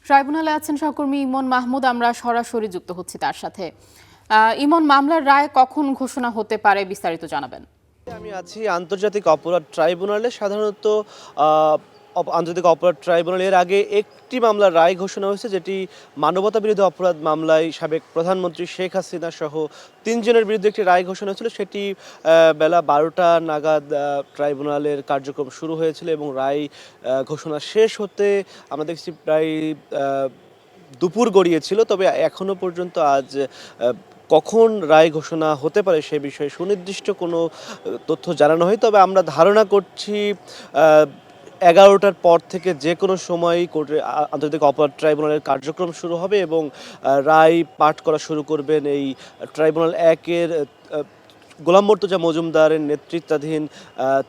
ট্রাইব্যুনালে আছেন সহকর্মী ইমন মাহমুদ, আমরা সরাসরি যুক্ত হচ্ছি তার সাথে। ইমন, মামলার রায় কখন ঘোষণা হতে পারে বিস্তারিত জানাবেন। আমি আছি আন্তর্জাতিক অপরাধ ট্রাইব্যুনালে। সাধারণত আহ, আন্তর্জাতিক অপরাধ ট্রাইব্যুনাল এর আগে একটি মামলার রায় ঘোষণা হয়েছে, যেটি মানবতা বিরোধী অপরাধ মামলায় সাবেক প্রধানমন্ত্রী শেখ হাসিনা সহ ৩ জনের বিরুদ্ধে একটি রায় ঘোষণা হয়েছিল। সেটি বেলা ১২টা নাগাদ ট্রাইব্যুনালের কার্যক্রম শুরু হয়েছিল এবং রায় ঘোষণা শেষ হতে আমরা দেখছি প্রায় দুপুর গড়িয়েছিল। তবে এখনো পর্যন্ত আজ কখন রায় ঘোষণা হতে পারে সে বিষয়ে সুনির্দিষ্ট কোনো তথ্য জানানো হয়। তবে আমরা ধারণা করছি ১১টার পর থেকে যে কোনো সময় কোর্টে আন্তর্জাতিক অপরাধ ট্রাইব্যুনালের কার্যক্রম শুরু হবে এবং রায় পাঠ করা শুরু করবেন এই ট্রাইব্যুনাল ১-এর গোলাম মর্তুজা মজুমদারের নেতৃত্বাধীন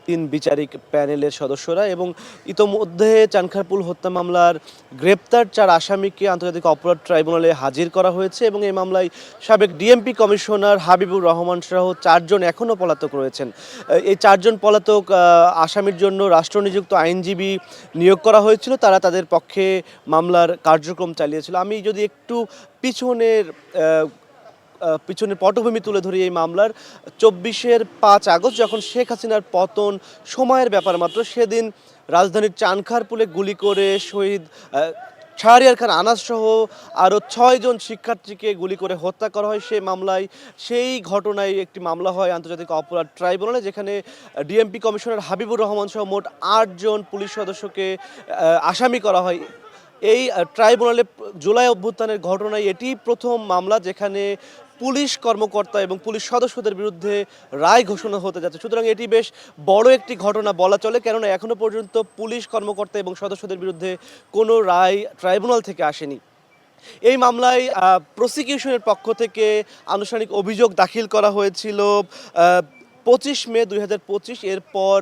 ৩ বিচারিক প্যানেলের সদস্যরা। এবং ইতোমধ্যে চানখারপুল হত্যা মামলার গ্রেপ্তার ৪ আসামিকে আন্তর্জাতিক অপরাধ ট্রাইব্যুনালে হাজির করা হয়েছে এবং এই মামলায় সাবেক ডিএমপি কমিশনার হাবিবুর রহমান সহ ৪ জন এখনও পলাতক রয়েছেন। এই ৪ জন পলাতক আসামির জন্য রাষ্ট্রনিযুক্ত আইনজীবী নিয়োগ করা হয়েছিল, তারা তাদের পক্ষে মামলার কার্যক্রম চালিয়েছিল। আমি যদি একটু পিছনের পটভূমি তুলে ধরি এই মামলার, ২৪-এর ৫ আগস্ট যখন শেখ হাসিনার পতন সময়ের ব্যাপার মাত্র, সেদিন রাজধানীর চানখারপুলে গুলি করে শহীদ শাহরিয়ার খান আনাস সহ আরও ৬ জন শিক্ষার্থীকে গুলি করে হত্যা করা হয়। সেই ঘটনায় একটি মামলা হয় আন্তর্জাতিক অপরাধ ট্রাইব্যুনালে, যেখানে ডিএমপি কমিশনার হাবিবুর রহমান সহ মোট ৮ জন পুলিশ সদস্যকে আসামি করা হয়। এই ট্রাইব্যুনালে জুলাই অভ্যুত্থানের ঘটনায় এটি প্রথম মামলা যেখানে পুলিশ কর্মকর্তা এবং পুলিশ সদস্যদের বিরুদ্ধে রায় ঘোষণা হতে যাচ্ছে। সুতরাং এটি বেশ বড় একটি ঘটনা বলা চলে, কেননা এখনো পর্যন্ত পুলিশ কর্মকর্তা এবং সদস্যদের বিরুদ্ধে কোনো রায় ট্রাইব্যুনাল থেকে আসেনি। এই মামলায় প্রসিকিউশনের পক্ষ থেকে আনুষ্ঠানিক অভিযোগ দাখিল করা হয়েছিল ২৫ মে ২০২৫। এরপর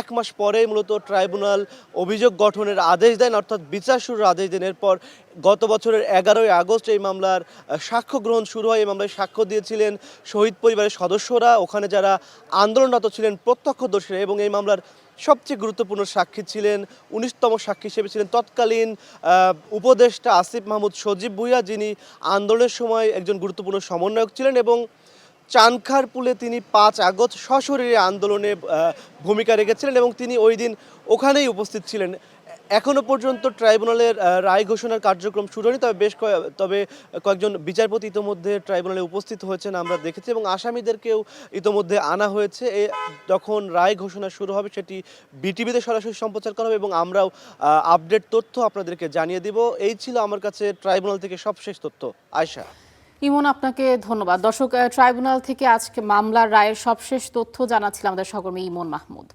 ১ মাস পরে মূলত ট্রাইব্যুনাল অভিযোগ গঠনের আদেশ দেন, অর্থাৎ বিচার শুরুর আদেশ দেন। এরপর গত বছরের ১১ই আগস্ট এই মামলার সাক্ষ্য গ্রহণ শুরু হয়। এই মামলায় সাক্ষ্য দিয়েছিলেন শহীদ পরিবারের সদস্যরা, ওখানে যারা আন্দোলনরত ছিলেন প্রত্যক্ষদর্শীরা। এবং এই মামলার সবচেয়ে গুরুত্বপূর্ণ সাক্ষী ছিলেন, ১৯তম সাক্ষী হিসেবে ছিলেন তৎকালীন উপদেষ্টা আসিফ মাহমুদ সজীব ভুঁইয়া, যিনি আন্দোলনের সময় একজন গুরুত্বপূর্ণ সমন্বয়ক ছিলেন এবং চানখারপুলে তিনি ৫ আগস্ট সশরীরে আন্দোলনে ভূমিকা রেখেছিলেন এবং তিনি ওই দিন ওখানেই উপস্থিত ছিলেন। এখনো পর্যন্ত ট্রাইব্যুনালের রায় ঘোষণার কার্যক্রম শুরু হয়নি, তবে কয়েকজন বিচারপতি ইতোমধ্যে ট্রাইব্যুনালে উপস্থিত হয়েছেন আমরা দেখেছি এবং আসামিদেরকেও ইতোমধ্যে আনা হয়েছে। যখন রায় ঘোষণা শুরু হবে সেটি বিটিভিতে সরাসরি সম্প্রচার করা হবে এবং আমরাও আপডেট তথ্য আপনাদেরকে জানিয়ে দিব। এই ছিল আমার কাছে ট্রাইব্যুনাল থেকে সবশেষ তথ্য। আয়শা। ইমন, আপনাকে ধন্যবাদ। দর্শক, ট্রাইব্যুনাল থেকে আজকে মামলার রায়ের সবশেষ তথ্য জানাচ্ছিলাম আমাদের সহকর্মী ইমন মাহমুদ।